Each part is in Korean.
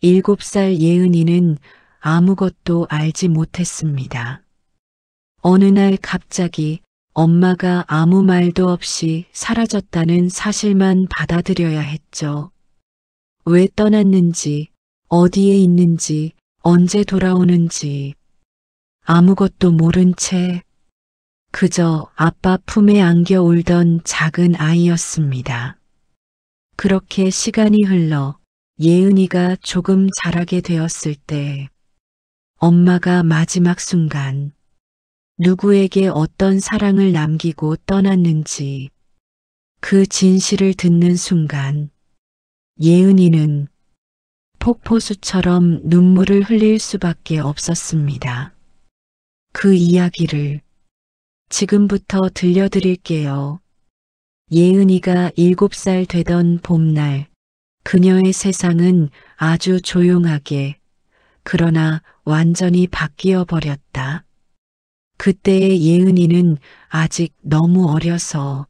7살 예은이는 아무것도 알지 못했습니다. 어느 날 갑자기 엄마가 아무 말도 없이 사라졌다는 사실만 받아들여야 했죠. 왜 떠났는지, 어디에 있는지, 언제 돌아오는지 아무것도 모른 채 그저 아빠 품에 안겨 울던 작은 아이였습니다. 그렇게 시간이 흘러 예은이가 조금 자라게 되었을 때 엄마가 마지막 순간 누구에게 어떤 사랑을 남기고 떠났는지 그 진실을 듣는 순간 예은이는 폭포수처럼 눈물을 흘릴 수밖에 없었습니다. 그 이야기를 지금부터 들려드릴게요. 예은이가 7살 되던 봄날 그녀의 세상은 아주 조용하게 그러나 완전히 바뀌어 버렸다. 그때의 예은이는 아직 너무 어려서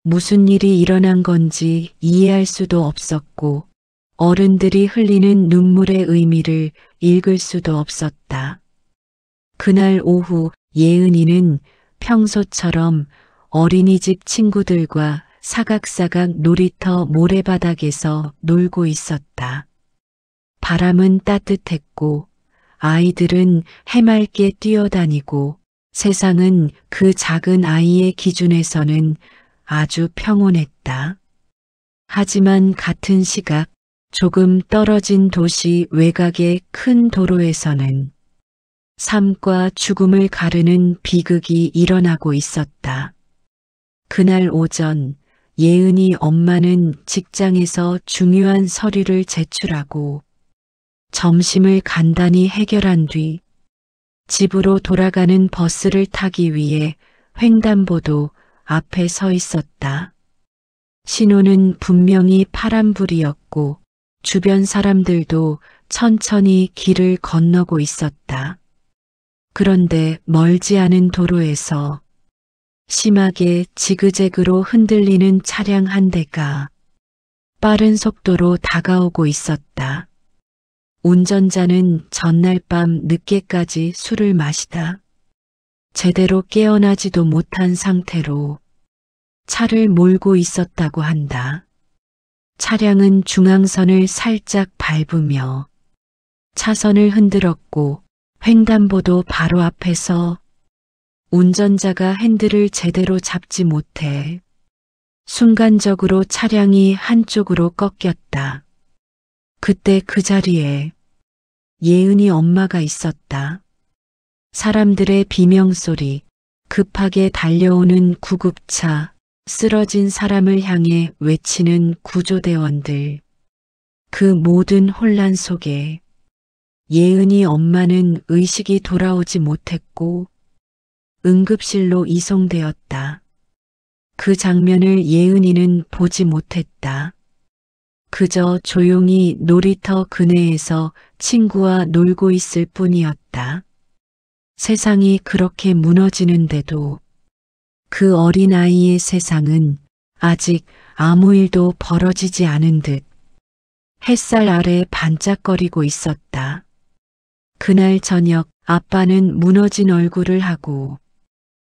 무슨 일이 일어난 건지 이해할 수도 없었고 어른들이 흘리는 눈물의 의미를 읽을 수도 없었다. 그날 오후 예은이는 평소처럼 어린이집 친구들과 사각사각 놀이터 모래바닥에서 놀고 있었다. 바람은 따뜻했고 아이들은 해맑게 뛰어다니고 세상은 그 작은 아이의 기준에서는 아주 평온했다. 하지만 같은 시각 조금 떨어진 도시 외곽의 큰 도로에서는 삶과 죽음을 가르는 비극이 일어나고 있었다. 그날 오전 예은이 엄마는 직장에서 중요한 서류를 제출하고 점심을 간단히 해결한 뒤 집으로 돌아가는 버스를 타기 위해 횡단보도 앞에 서 있었다. 신호는 분명히 파란불이었고 주변 사람들도 천천히 길을 건너고 있었다. 그런데 멀지 않은 도로에서 심하게 지그재그로 흔들리는 차량 한 대가 빠른 속도로 다가오고 있었다. 운전자는 전날 밤 늦게까지 술을 마시다 제대로 깨어나지도 못한 상태로 차를 몰고 있었다고 한다. 차량은 중앙선을 살짝 밟으며 차선을 흔들었고 횡단보도 바로 앞에서 운전자가 핸들을 제대로 잡지 못해 순간적으로 차량이 한쪽으로 꺾였다. 그때 그 자리에 예은이 엄마가 있었다. 사람들의 비명소리, 급하게 달려오는 구급차, 쓰러진 사람을 향해 외치는 구조대원들. 그 모든 혼란 속에 예은이 엄마는 의식이 돌아오지 못했고 응급실로 이송되었다. 그 장면을 예은이는 보지 못했다. 그저 조용히 놀이터 그네에서 친구와 놀고 있을 뿐이었다. 세상이 그렇게 무너지는데도 그 어린아이의 세상은 아직 아무 일도 벌어지지 않은 듯 햇살 아래 반짝거리고 있었다. 그날 저녁 아빠는 무너진 얼굴을 하고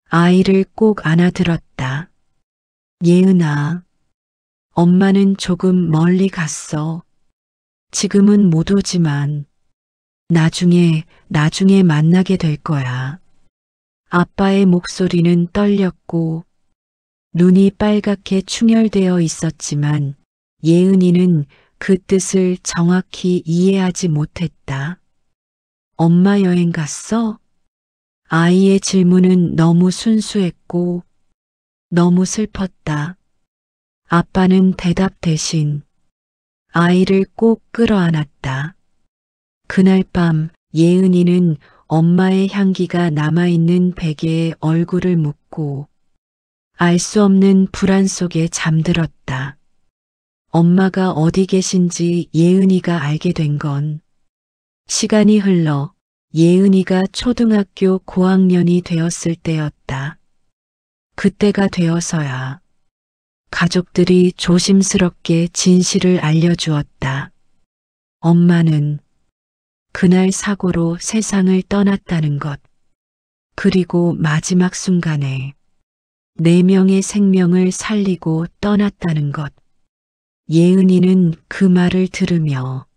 아이를 꼭 안아들었다. 예은아, 엄마는 조금 멀리 갔어. 지금은 못 오지만 나중에 만나게 될 거야. 아빠의 목소리는 떨렸고 눈이 빨갛게 충혈되어 있었지만 예은이는 그 뜻을 정확히 이해하지 못했다. 엄마 여행 갔어? 아이의 질문은 너무 순수했고 너무 슬펐다. 아빠는 대답 대신 아이를 꼭 끌어안았다. 그날 밤 예은이는 엄마의 향기가 남아있는 베개에 얼굴을 묻고 알 수 없는 불안 속에 잠들었다. 엄마가 어디 계신지 예은이가 알게 된 건 시간이 흘러 예은이가 초등학교 고학년이 되었을 때였다. 그때가 되어서야 가족들이 조심스럽게 진실을 알려주었다. 엄마는 그날 사고로 세상을 떠났다는 것, 그리고 마지막 순간에 4명의 생명을 살리고 떠났다는 것. 예은이는 그 말을 들으며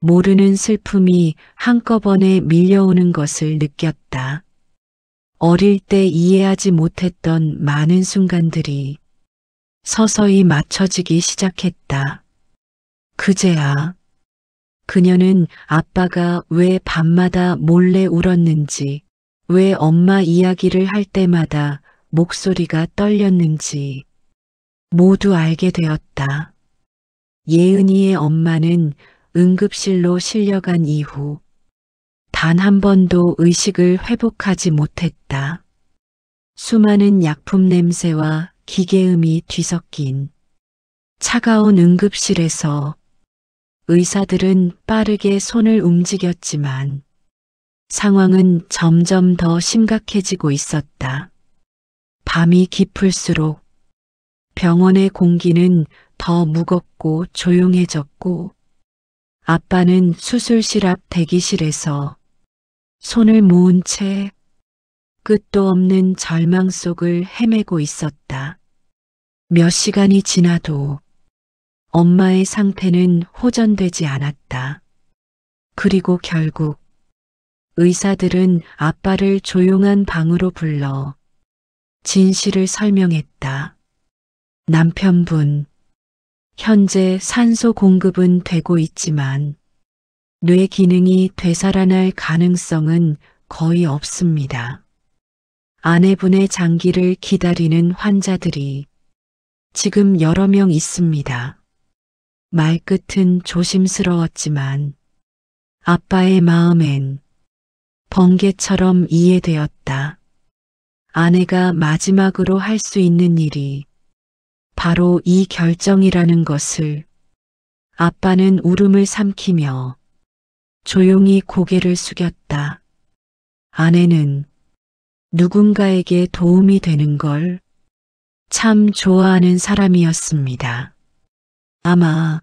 모르는 슬픔이 한꺼번에 밀려오는 것을 느꼈다. 어릴 때 이해하지 못했던 많은 순간들이 서서히 맞춰지기 시작했다. 그제야 그녀는 아빠가 왜 밤마다 몰래 울었는지, 왜 엄마 이야기를 할 때마다 목소리가 떨렸는지 모두 알게 되었다. 예은이의 엄마는 응급실로 실려간 이후 단 한 번도 의식을 회복하지 못했다. 수많은 약품 냄새와 기계음이 뒤섞인 차가운 응급실에서 의사들은 빠르게 손을 움직였지만 상황은 점점 더 심각해지고 있었다. 밤이 깊을수록 병원의 공기는 더 무겁고 조용해졌고 아빠는 수술실 앞 대기실에서 손을 모은 채 끝도 없는 절망 속을 헤매고 있었다. 몇 시간이 지나도 엄마의 상태는 호전되지 않았다. 그리고 결국 의사들은 아빠를 조용한 방으로 불러 진실을 설명했다. 남편분, 현재 산소 공급은 되고 있지만 뇌 기능이 되살아날 가능성은 거의 없습니다. 아내분의 장기를 기다리는 환자들이 지금 여러 명 있습니다. 말끝은 조심스러웠지만 아빠의 마음엔 번개처럼 이해되었다. 아내가 마지막으로 할 수 있는 일이 바로 이 결정이라는 것을. 아빠는 울음을 삼키며 조용히 고개를 숙였다. 아내는 누군가에게 도움이 되는 걸 참 좋아하는 사람이었습니다. 아마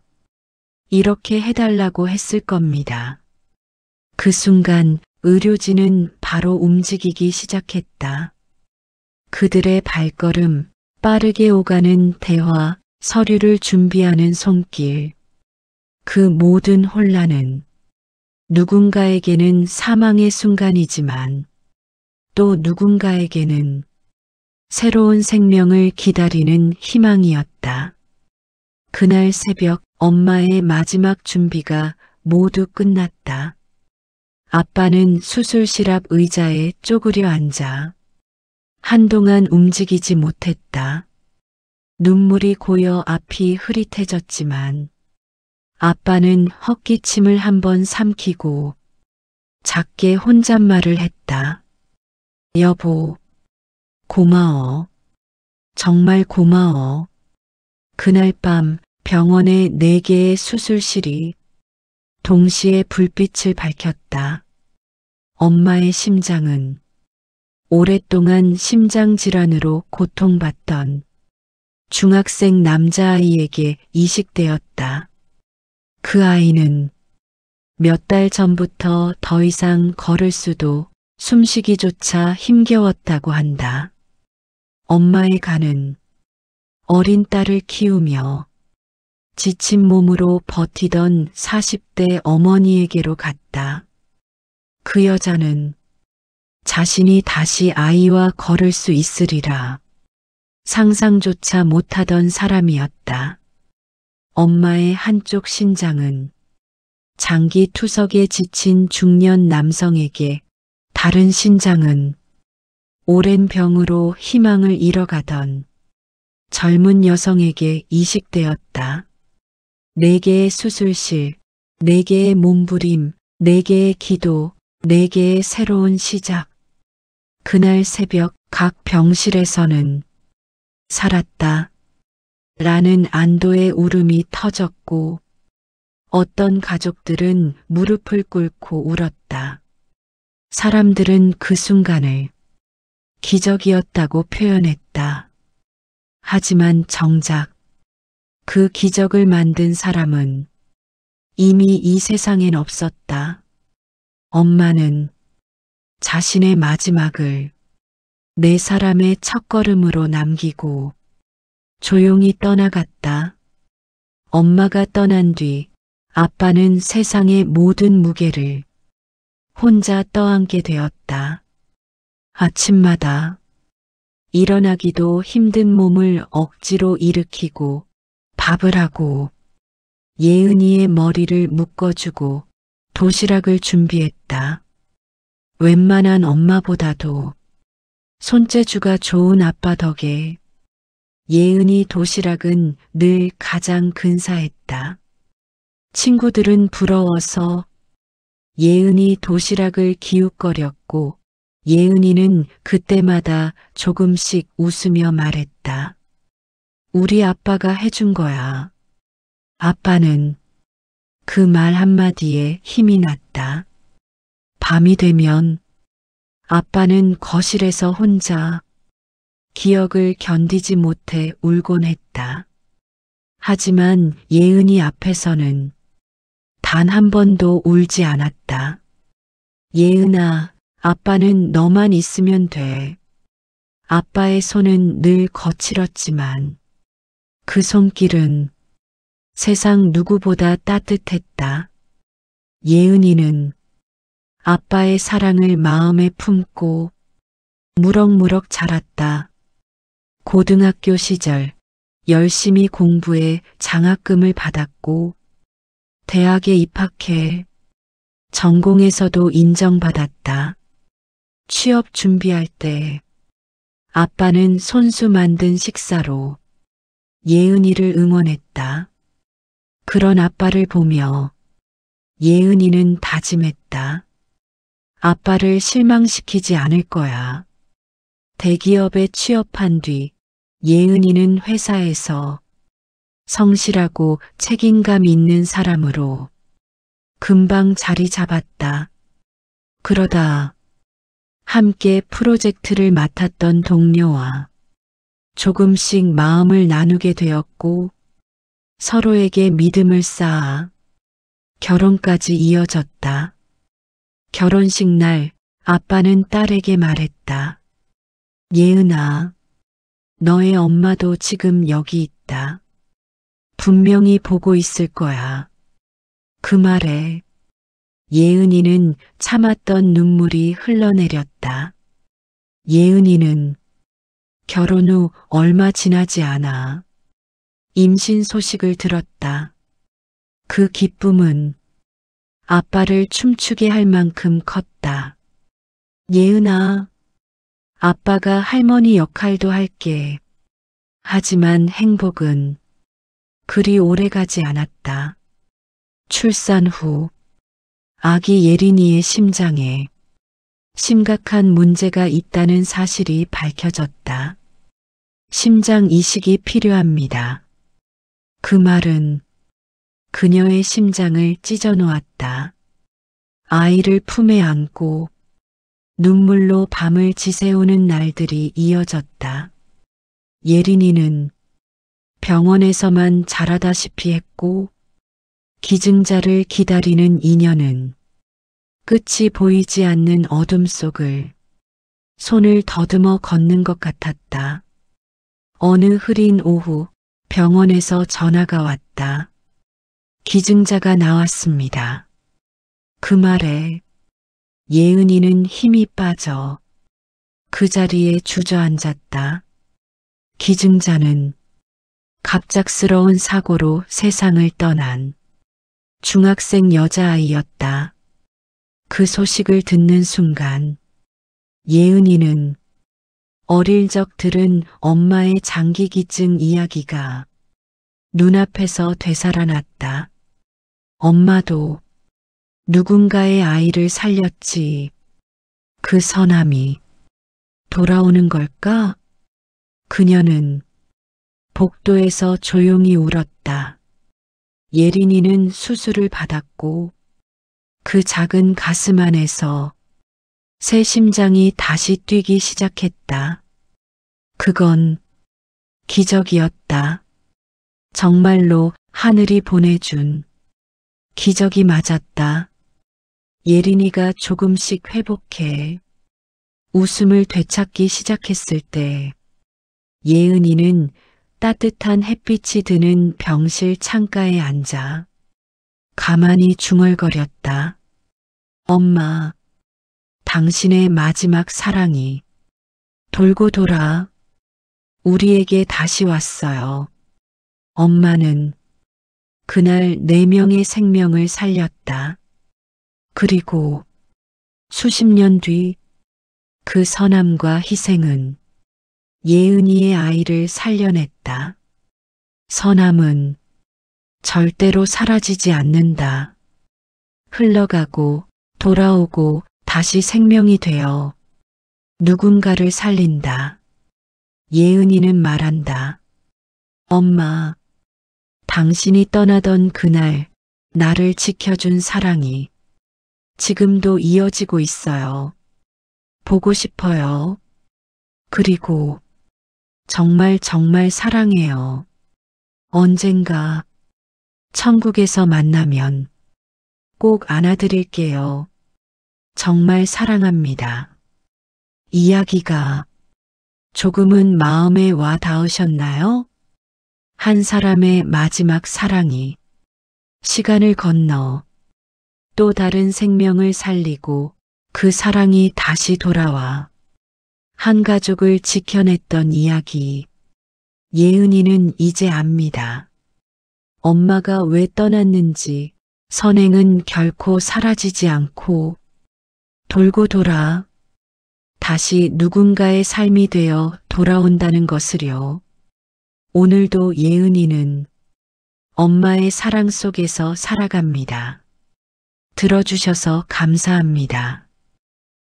이렇게 해달라고 했을 겁니다. 그 순간 의료진은 바로 움직이기 시작했다. 그들의 발걸음, 빠르게 오가는 대화, 서류를 준비하는 손길. 그 모든 혼란은 누군가에게는 사망의 순간이지만 또 누군가에게는 새로운 생명을 기다리는 희망이었다. 그날 새벽 엄마의 마지막 준비가 모두 끝났다. 아빠는 수술실 앞 의자에 쪼그려 앉아 한동안 움직이지 못했다. 눈물이 고여 앞이 흐릿해졌지만 아빠는 헛기침을 한번 삼키고 작게 혼잣말을 했다. 여보, 고마워. 정말 고마워. 그날 밤 병원의 4개의 수술실이 동시에 불빛을 밝혔다. 엄마의 심장은 오랫동안 심장질환으로 고통받던 중학생 남자아이에게 이식되었다. 그 아이는 몇 달 전부터 더 이상 걸을 수도 숨쉬기조차 힘겨웠다고 한다. 엄마의 간은 어린 딸을 키우며 지친 몸으로 버티던 40대 어머니에게로 갔다. 그 여자는 자신이 다시 아이와 걸을 수 있으리라 상상조차 못하던 사람이었다. 엄마의 한쪽 신장은 장기 투석에 지친 중년 남성에게, 다른 신장은 오랜 병으로 희망을 잃어가던 젊은 여성에게 이식되었다. 4개의 수술실, 4개의 몸부림, 4개의 기도, 4개의 새로운 시작. 그날 새벽 각 병실에서는 살았다 라는 안도의 울음이 터졌고 어떤 가족들은 무릎을 꿇고 울었다. 사람들은 그 순간을 기적이었다고 표현했다. 하지만 정작 그 기적을 만든 사람은 이미 이 세상엔 없었다. 엄마는 자신의 마지막을 네 사람의 첫걸음으로 남기고 조용히 떠나갔다. 엄마가 떠난 뒤 아빠는 세상의 모든 무게를 혼자 떠안게 되었다. 아침마다 일어나기도 힘든 몸을 억지로 일으키고 밥을 하고 예은이의 머리를 묶어주고 도시락을 준비했다. 웬만한 엄마보다도 손재주가 좋은 아빠 덕에 예은이 도시락은 늘 가장 근사했다. 친구들은 부러워서 예은이 도시락을 기웃거렸고 예은이는 그때마다 조금씩 웃으며 말했다. 우리 아빠가 해준 거야. 아빠는 그 말 한마디에 힘이 났다. 밤이 되면 아빠는 거실에서 혼자 기억을 견디지 못해 울곤 했다. 하지만 예은이 앞에서는 단 한 번도 울지 않았다. 예은아, 아빠는 너만 있으면 돼. 아빠의 손은 늘 거칠었지만 그 손길은 세상 누구보다 따뜻했다. 예은이는 아빠의 사랑을 마음에 품고 무럭무럭 자랐다. 고등학교 시절 열심히 공부해 장학금을 받았고 대학에 입학해 전공에서도 인정받았다. 취업 준비할 때 아빠는 손수 만든 식사로 예은이를 응원했다. 그런 아빠를 보며 예은이는 다짐했다. 아빠를 실망시키지 않을 거야. 대기업에 취업한 뒤 예은이는 회사에서 성실하고 책임감 있는 사람으로 금방 자리 잡았다. 그러다 함께 프로젝트를 맡았던 동료와 조금씩 마음을 나누게 되었고 서로에게 믿음을 쌓아 결혼까지 이어졌다. 결혼식 날 아빠는 딸에게 말했다. 예은아, 너의 엄마도 지금 여기 있다. 분명히 보고 있을 거야. 그 말에 예은이는 참았던 눈물이 흘러내렸다. 예은이는 결혼 후 얼마 지나지 않아 임신 소식을 들었다. 그 기쁨은 아빠를 춤추게 할 만큼 컸다. 예은아, 아빠가 할머니 역할도 할게. 하지만 행복은 그리 오래가지 않았다. 출산 후 아기 예린이의 심장에 심각한 문제가 있다는 사실이 밝혀졌다. 심장 이식이 필요합니다. 그 말은 그녀의 심장을 찢어 놓았다. 아이를 품에 안고 눈물로 밤을 지새우는 날들이 이어졌다. 예린이는 병원에서만 자라다시피 했고 기증자를 기다리는 인연은 끝이 보이지 않는 어둠 속을 손을 더듬어 걷는 것 같았다. 어느 흐린 오후 병원에서 전화가 왔다. 기증자가 나왔습니다. 그 말에 예은이는 힘이 빠져 그 자리에 주저앉았다. 기증자는 갑작스러운 사고로 세상을 떠난 중학생 여자아이였다. 그 소식을 듣는 순간 예은이는 어릴 적 들은 엄마의 장기기증 이야기가 눈앞에서 되살아났다. 엄마도 누군가의 아이를 살렸지. 그 선함이 돌아오는 걸까? 그녀는 복도에서 조용히 울었다. 예린이는 수술을 받았고 그 작은 가슴 안에서 새 심장이 다시 뛰기 시작했다. 그건 기적이었다. 정말로 하늘이 보내준 기적이 맞았다. 예린이가 조금씩 회복해 웃음을 되찾기 시작했을 때 예은이는 따뜻한 햇빛이 드는 병실 창가에 앉아 가만히 중얼거렸다. 엄마, 당신의 마지막 사랑이 돌고 돌아 우리에게 다시 왔어요. 엄마는 그날 4명의 생명을 살렸다. 그리고 수십 년 뒤 그 선함과 희생은 예은이의 아이를 살려냈다. 선함은 절대로 사라지지 않는다. 흘러가고 돌아오고 다시 생명이 되어 누군가를 살린다. 예은이는 말한다. 엄마, 당신이 떠나던 그날 나를 지켜준 사랑이 지금도 이어지고 있어요. 보고 싶어요. 그리고 정말 정말 사랑해요. 언젠가 천국에서 만나면 꼭 안아드릴게요. 정말 사랑합니다. 이야기가 조금은 마음에 와 닿으셨나요? 한 사람의 마지막 사랑이 시간을 건너 또 다른 생명을 살리고 그 사랑이 다시 돌아와 한 가족을 지켜냈던 이야기. 예은이는 이제 압니다. 엄마가 왜 떠났는지. 선행은 결코 사라지지 않고 돌고 돌아 다시 누군가의 삶이 되어 돌아온다는 것을요. 오늘도 예은이는 엄마의 사랑 속에서 살아갑니다. 들어주셔서 감사합니다.